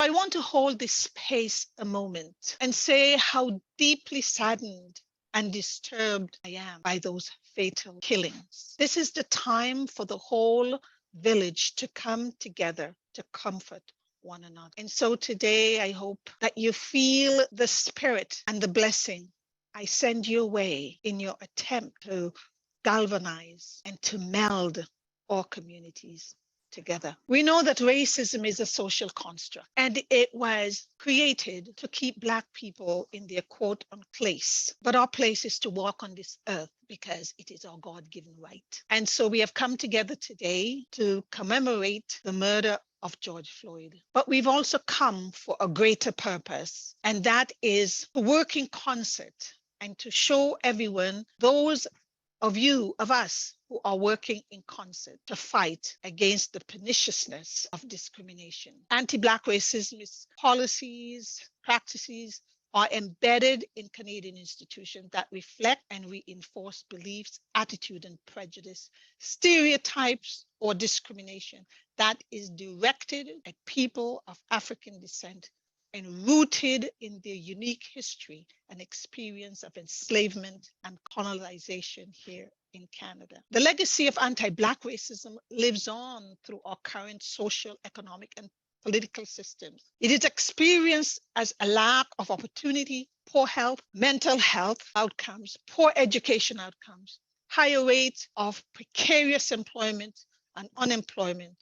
I want to hold this space a moment and say how deeply saddened and disturbed I am by those fatal killings. This is the time for the whole village to come together to comfort one another. And so today, I hope that you feel the spirit and the blessing I send your way in your attempt to galvanize and to meld our communities together. We know that racism is a social construct, and it was created to keep Black people in their quote on place. But our place is to walk on this earth because it is our God-given right. And so we have come together today to commemorate the murder of George Floyd. But we've also come for a greater purpose, and that is to work in concert and to show everyone, those of us who are working in concert to fight against the perniciousness of discrimination. Anti-Black racism is policies, practices are embedded in Canadian institutions that reflect and reinforce beliefs, attitude, and prejudice, stereotypes, or discrimination that is directed at people of African descent and rooted in their unique history and experience of enslavement and colonization here in Canada. The legacy of anti-Black racism lives on through our current social, economic, and political systems. It is experienced as a lack of opportunity, poor health, mental health outcomes, poor education outcomes, higher rates of precarious employment and unemployment,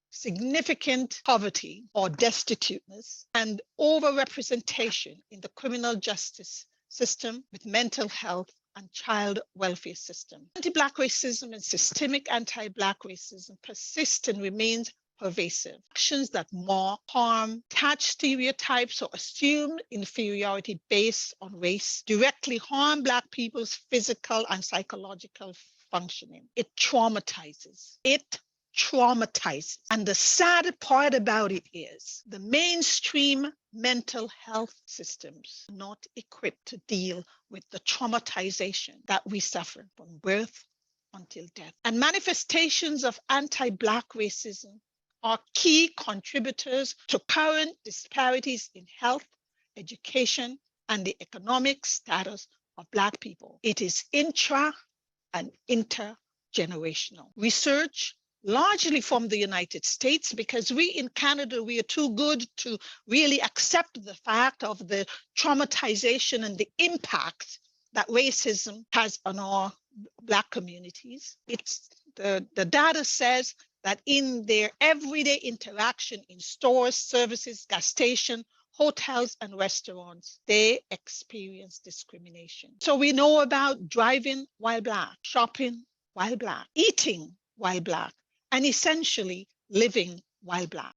significant poverty or destituteness, and overrepresentation in the criminal justice system with mental health and child welfare system. Anti-Black racism and systemic anti-Black racism persist and remains pervasive. Actions that mock, harm, attach stereotypes, or assume inferiority based on race directly harm Black people's physical and psychological functioning. It traumatizes. And the sad part about it is the mainstream mental health systems are not equipped to deal with the traumatization that we suffer from birth until death. And manifestations of anti-Black racism are key contributors to current disparities in health, education, and the economic status of Black people. It is intra and intergenerational. Research largely from the United States, because we in Canada, we are too good to really accept the fact of the traumatization and the impact that racism has on our Black communities. It's the data says that in their everyday interaction in stores, services, gas stations, hotels, and restaurants, they experience discrimination. So we know about driving while Black, shopping while Black, eating while Black, and essentially living while Black.